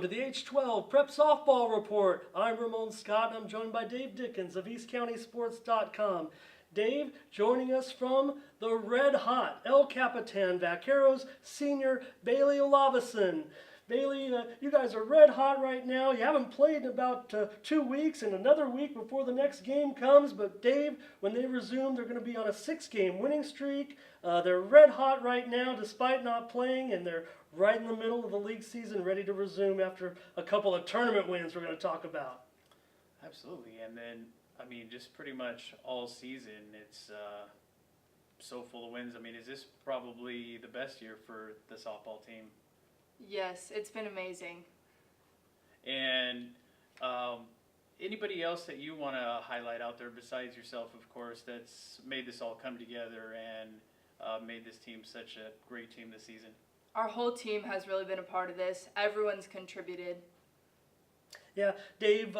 Welcome to the H12 Prep Softball Report. I'm Ramon Scott and I'm joined by Dave Dickens of EastCountySports.com. Dave, joining us from the red hot El Capitan Vaqueros senior Bailey Olaveson. Bailey, you guys are red hot right now. You haven't played in about 2 weeks and another week before the next game comes. But Dave, when they resume, they're going to be on a 6-game winning streak. They're red hot right now despite not playing, and they're right in the middle of the league season, ready to resume after a couple of tournament wins we're going to talk about. Absolutely, and then, just pretty much all season, it's so full of wins. Is this probably the best year for the softball team? Yes, it's been amazing. And anybody else that you want to highlight out there besides yourself, of course, that's made this all come together and made this team such a great team this season? Our whole team has really been a part of this. Everyone's contributed. Yeah, Dave,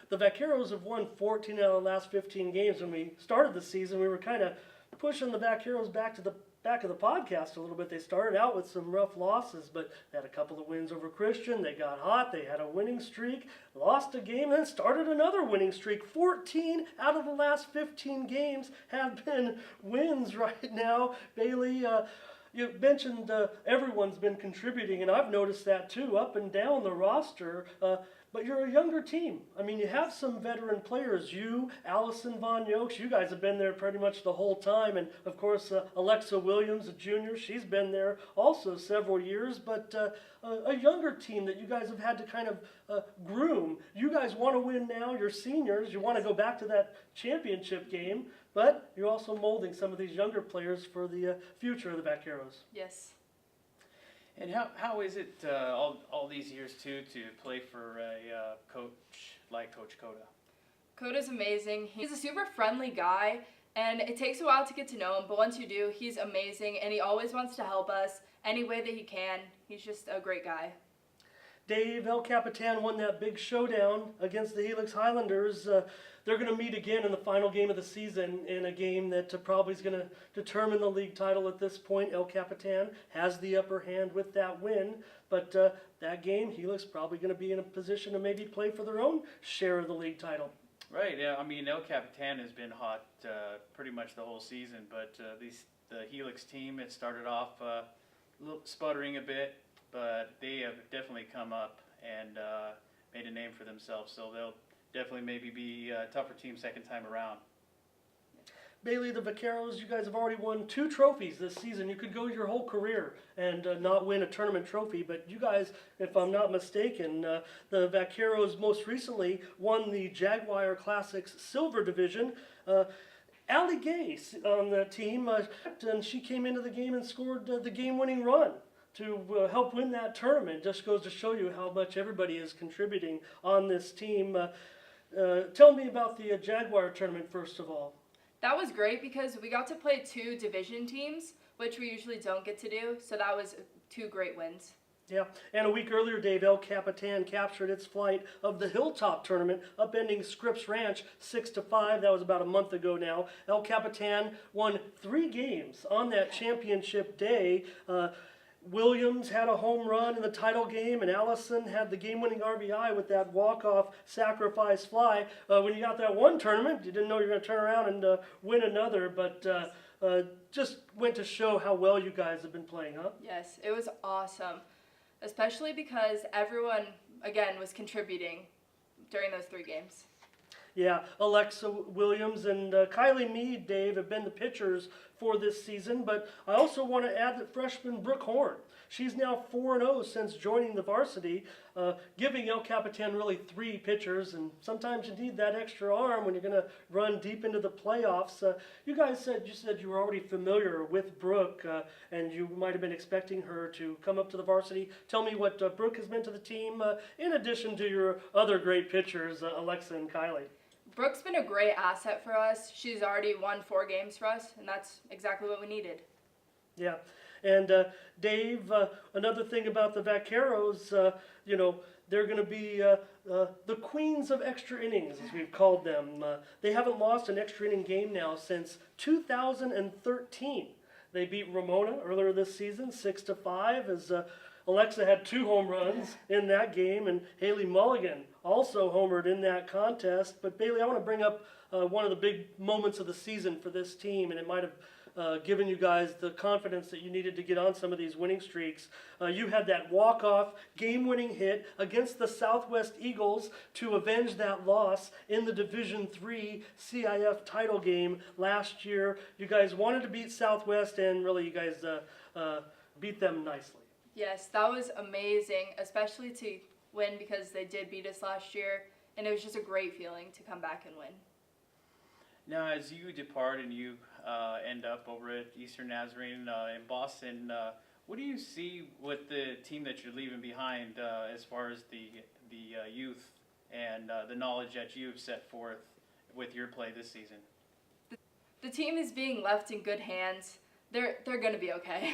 the Vaqueros have won 14 out of the last 15 games. When we started the season, we were kind of pushing the Vaqueros back to the back of the podcast a little bit. They started out with some rough losses, but they had a couple of wins over Christian. They got hot. They had a winning streak, lost a game, then started another winning streak. 14 out of the last 15 games have been wins right now. Bailey, you mentioned everyone's been contributing, and I've noticed that too, up and down the roster. But you're a younger team. You have some veteran players. You, Allison Von Yokes, you guys have been there pretty much the whole time. And, of course, Alexa Williams, a junior, she's been there also several years. But a younger team that you guys have had to kind of groom. You guys want to win now. You're seniors. You want to go back to that championship game. But you're also molding some of these younger players for the future of the Vaqueros. Yes. And how is it all these years, too, to play for a coach like Coach Coda? Coda's amazing. He's a super friendly guy, and it takes a while to get to know him, but once you do, he's amazing, and he always wants to help us any way that he can. He's just a great guy. Dave, El Capitan won that big showdown against the Helix Highlanders. They're going to meet again in the final game of the season in a game that probably is going to determine the league title at this point. El Capitan has the upper hand with that win, but that game, Helix probably going to be in a position to maybe play for their own share of the league title. Right, yeah, El Capitan has been hot pretty much the whole season, but the Helix team, it started off a little sputtering a bit, but they have definitely come up and made a name for themselves, so they'll definitely maybe be a tougher team second time around. Bailey, the Vaqueros, you guys have already won 2 trophies this season. You could go your whole career and not win a tournament trophy, but you guys, if I'm not mistaken, the Vaqueros most recently won the Jaguar Classics Silver Division. Allie Gay on the team, and she came into the game and scored the game-winning run to help win that tournament. Just goes to show you how much everybody is contributing on this team. Tell me about the Jaguar tournament, first of all. That was great because we got to play 2 division teams, which we usually don't get to do, so that was 2 great wins. Yeah, and a week earlier, Dave, El Capitan captured its flight of the Hilltop tournament, upending Scripps Ranch 6-5. That was about a month ago now. El Capitan won 3 games on that championship day. Williams had a home run in the title game, and Allison had the game-winning RBI with that walk-off sacrifice fly. When you got that one tournament, you didn't know you were going to turn around and win another, but just went to show how well you guys have been playing, huh? Yes, it was awesome, especially because everyone, again, was contributing during those 3 games. Yeah, Alexa Williams and Kylie Mead, Dave, have been the pitchers for this season, but I also want to add that freshman Brooke Horn. She's now 4-0 since joining the varsity, giving El Capitan really 3 pitchers, and sometimes you need that extra arm when you're going to run deep into the playoffs. You said you were already familiar with Brooke, and you might have been expecting her to come up to the varsity. Tell me what Brooke has meant to the team, in addition to your other great pitchers, Alexa and Kylie. Brooke's been a great asset for us. She's already won 4 games for us, and that's exactly what we needed. Yeah, and Dave, another thing about the Vaqueros, they're going to be the queens of extra innings, as we've called them. They haven't lost an extra inning game now since 2013. They beat Ramona earlier this season, 6-5, as Alexa had 2 home runs in that game, and Haley Mulligan also homered in that contest. But Bailey, I want to bring up one of the big moments of the season for this team, and it might have given you guys the confidence that you needed to get on some of these winning streaks. You had that walk-off game-winning hit against the Southwest Eagles to avenge that loss in the Division III CIF title game last year. You guys wanted to beat Southwest, and really you guys beat them nicely. Yes, that was amazing, especially to win because they did beat us last year, and it was just a great feeling to come back and win. Now, as you depart and you end up over at Eastern Nazarene in Boston, what do you see with the team that you're leaving behind as far as the youth and the knowledge that you've set forth with your play this season? The team is being left in good hands. They're going to be okay.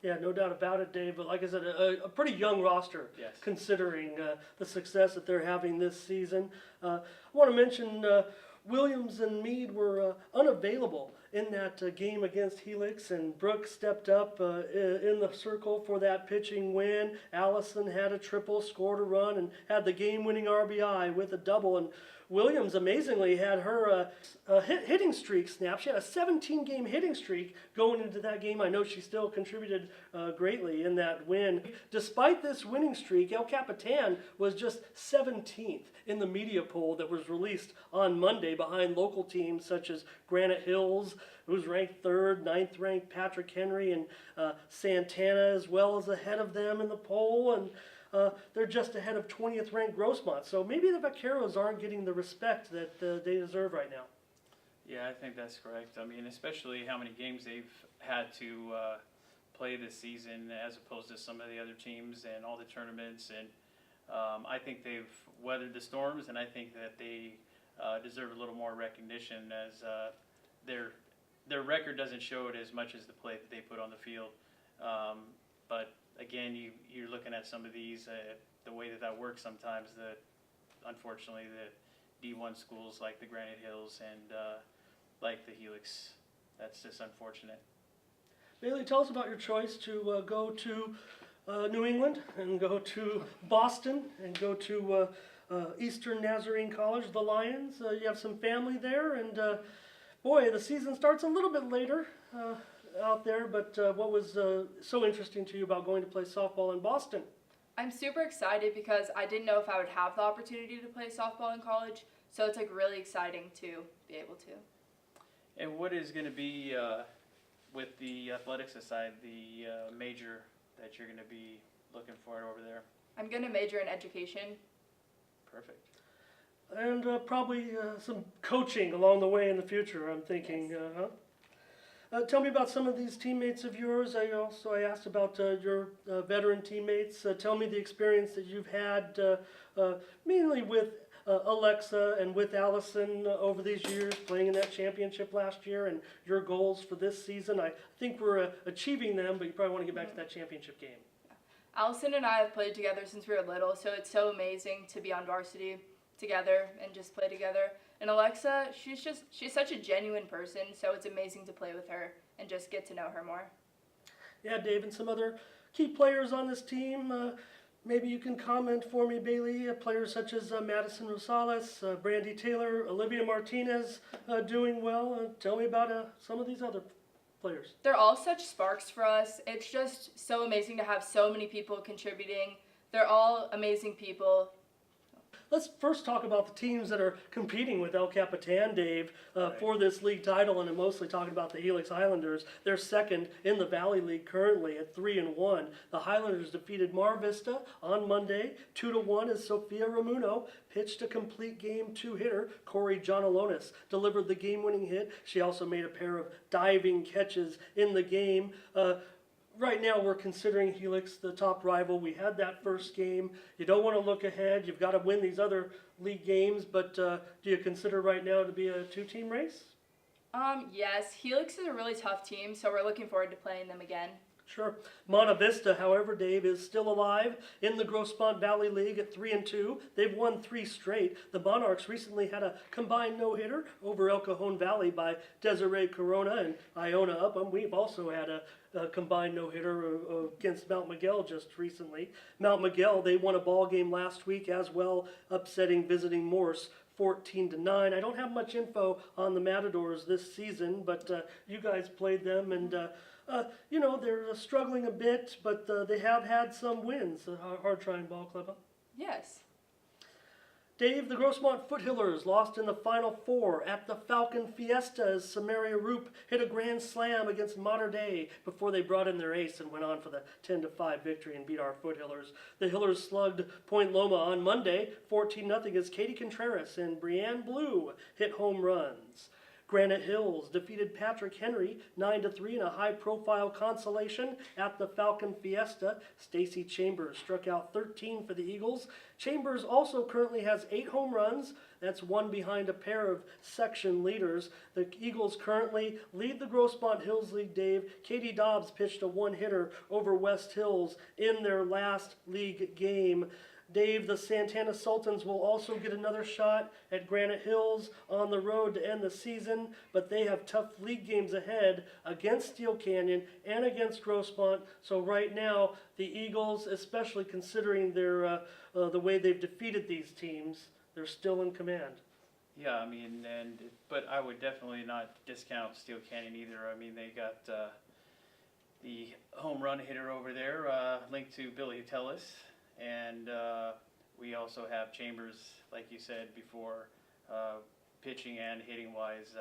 Yeah, no doubt about it, Dave. But like I said, a pretty young roster, Yes. considering the success that they're having this season. I want to mention Williams and Meade were unavailable in that game against Helix, and Brooke stepped up in the circle for that pitching win. Allison had a triple, scored a run, and had the game-winning RBI with a double. And Williams amazingly had her hitting streak snapped. She had a 17-game hitting streak going into that game. I know she still contributed greatly in that win. Despite this winning streak, El Capitan was just 17th in the media poll that was released on Monday behind local teams such as Granite Hills, who's ranked 3rd, 9th ranked Patrick Henry, and Santana as well as ahead of them in the poll. And they're just ahead of 20th ranked Grossmont. So maybe the Vaqueros aren't getting the respect that they deserve right now. Yeah, I think that's correct. I mean, especially how many games they've had to play this season as opposed to some of the other teams and all the tournaments. And I think they've weathered the storms, and I think that they deserve a little more recognition as their record doesn't show it as much as the play that they put on the field. But again, you're looking at some of these, the way that works sometimes, unfortunately, the D1 schools like the Granite Hills and like the Helix, that's just unfortunate. Bailey, tell us about your choice to go to New England and go to Boston and go to Eastern Nazarene College, the Lions. You have some family there, and boy, the season starts a little bit later out there, but what was so interesting to you about going to play softball in Boston? I'm super excited because I didn't know if I would have the opportunity to play softball in college, so it's like really exciting to be able to. And what is going to be, with the athletics aside, the major that you're going to be looking for over there? I'm going to major in education. Perfect. And probably some coaching along the way in the future, I'm thinking, Yes. huh? Tell me about some of these teammates of yours. I asked about your veteran teammates. Tell me the experience that you've had, mainly with Alexa and with Allison over these years, playing in that championship last year, and your goals for this season. I think we're achieving them, but you probably want to get back to that championship game. Allison and I have played together since we were little, so it's so amazing to be on varsity together and just play together. And Alexa, she's such a genuine person, so it's amazing to play with her and just get to know her more. Yeah, Dave, and some other key players on this team. Maybe you can comment for me, Bailey. Players such as Madison Rosales, Brandy Taylor, Olivia Martinez doing well. Tell me about some of these other players. They're all such sparks for us. It's just so amazing to have so many people contributing. They're all amazing people. Let's first talk about the teams that are competing with El Capitan, Dave, for this league title, and I'm mostly talking about the Helix Highlanders. They're second in the Valley League currently at 3-1. The Highlanders defeated Mar Vista on Monday, 2-1, as Sofia Ramuno pitched a complete game 2-hitter. Corey Johnalonis delivered the game-winning hit. She also made a pair of diving catches in the game. Right now, we're considering Helix the top rival. We had that first game. You don't want to look ahead. You've got to win these other league games, but do you consider right now to be a two-team race? Yes, Helix is a really tough team, so we're looking forward to playing them again. Sure. Monta Vista, however, Dave, is still alive in the Grossmont Valley League at 3-2. They've won 3 straight. The Monarchs recently had a combined no-hitter over El Cajon Valley by Desiree Corona and Iona Upham. We've also had a combined no-hitter against Mount Miguel just recently. Mount Miguel, they won a ball game last week as well, upsetting visiting Morse 14-9. I don't have much info on the Matadors this season, but you guys played them, and they're struggling a bit, but they have had some wins. Hard trying ball club. Huh? Yes. Dave, the Grossmont Foothillers lost in the Final Four at the Falcon Fiesta as Samaria Roop hit a grand slam against Mater Dei before they brought in their ace and went on for the 10-5 victory and beat our Foothillers. The Hillers slugged Point Loma on Monday, 14-0 as Katie Contreras and Brianne Blue hit home runs. Granite Hills defeated Patrick Henry 9-3 in a high-profile consolation at the Falcon Fiesta. Stacy Chambers struck out 13 for the Eagles. Chambers also currently has 8 home runs. That's one behind a pair of section leaders. The Eagles currently lead the Grossmont Hills League, Dave. Katie Dobbs pitched a one-hitter over West Hills in their last league game. Dave, the Santana Sultans will also get another shot at Granite Hills on the road to end the season, but they have tough league games ahead against Steel Canyon and against Grossmont. So right now, the Eagles, especially considering their the way they've defeated these teams, they're still in command. Yeah, I mean, but I would definitely not discount Steel Canyon either. I mean, they got the home run hitter over there, linked to Billy Tellis. And we also have Chambers, like you said before, pitching and hitting wise,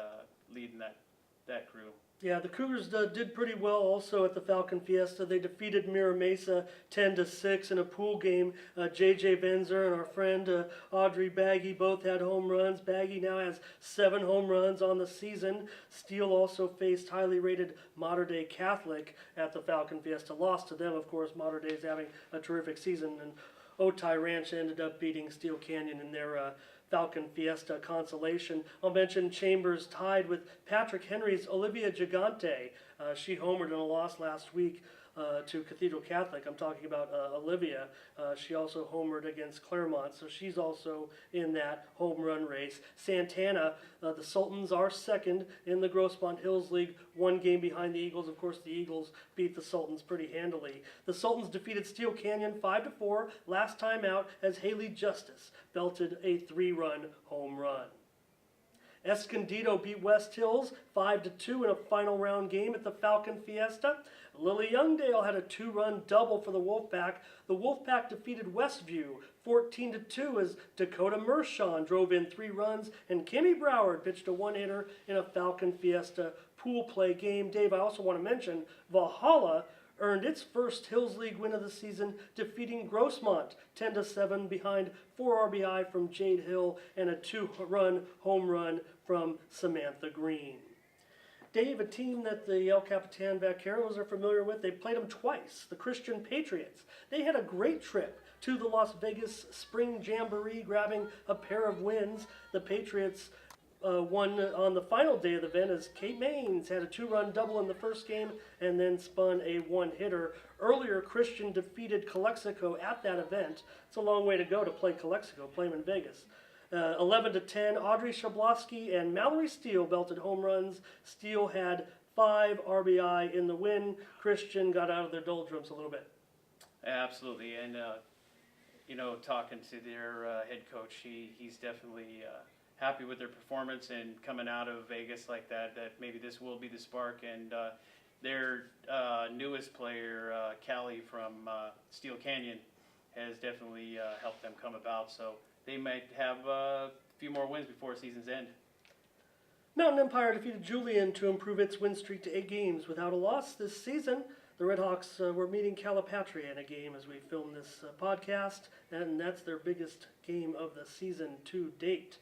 leading that crew. Yeah, the Cougars did pretty well also at the Falcon Fiesta. They defeated Mira Mesa 10-6 in a pool game. J.J. Venzer and our friend Audrey Baggy both had home runs. Baggy now has 7 home runs on the season. Steele also faced highly rated Mater Dei Catholic at the Falcon Fiesta. Lost to them, of course. Mater Dei is having a terrific season, and Otay Ranch ended up beating Steel Canyon in their Falcon Fiesta consolation. I'll mention Chambers tied with Patrick Henry's Olivia Gigante. She homered in a loss last week to Cathedral Catholic. I'm talking about Olivia. She also homered against Claremont, so she's also in that home run race. Santana, the Sultans are second in the Grossmont Hills League, 1 game behind the Eagles. Of course, the Eagles beat the Sultans pretty handily. The Sultans defeated Steel Canyon 5-4 last time out as Haley Justice belted a 3-run home run. Escondido beat West Hills 5-2 in a final round game at the Falcon Fiesta. Lily Youngdale had a 2-run double for the Wolfpack. The Wolfpack defeated Westview 14-2 as Dakota Mershon drove in 3 runs, and Kimmy Broward pitched a 1-hitter in a Falcon Fiesta pool play game. Dave, I also want to mention Valhalla earned its first Hills League win of the season, defeating Grossmont 10-7 behind 4 RBI from Jade Hill and a 2-run home run from Samantha Green. Dave, a team that the El Capitan Vaqueros are familiar with, they played them twice, the Christian Patriots. They had a great trip to the Las Vegas Spring Jamboree, grabbing a pair of wins. The Patriots won on the final day of the event as Kate Maines had a 2-run double in the first game and then spun a 1-hitter. Earlier, Christian defeated Calexico at that event. It's a long way to go to play Calexico, play them in Vegas. 11-10, Audrey Shablowski and Mallory Steele belted home runs. Steele had 5 RBI in the win. Christian got out of their doldrums a little bit. Absolutely, and talking to their head coach, he's definitely happy with their performance and coming out of Vegas like that maybe this will be the spark. And their newest player, Callie from Steel Canyon, has definitely helped them come about. So they might have a few more wins before season's end. Mountain Empire defeated Julian to improve its win streak to 8 games without a loss this season. The Redhawks were meeting Calipatria in a game as we film this podcast, and that's their biggest game of the season to date.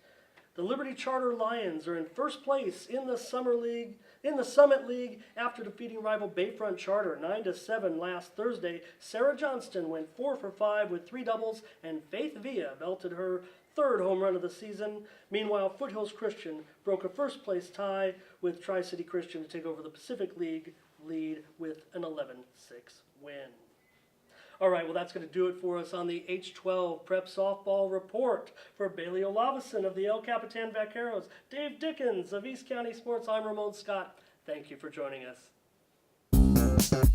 The Liberty Charter Lions are in first place in the Summit League after defeating rival Bayfront Charter 9-7 last Thursday. Sarah Johnston went 4 for 5 with 3 doubles, and Faith Villa belted her third home run of the season. Meanwhile, Foothills Christian broke a first-place tie with Tri-City Christian to take over the Pacific League lead with an 11-6 win. All right, well, that's going to do it for us on the H12 Prep Softball Report. For Bailey Olaveson of the El Capitan Vaqueros, Dave Dickens of East County Sports, I'm Ramon Scott. Thank you for joining us.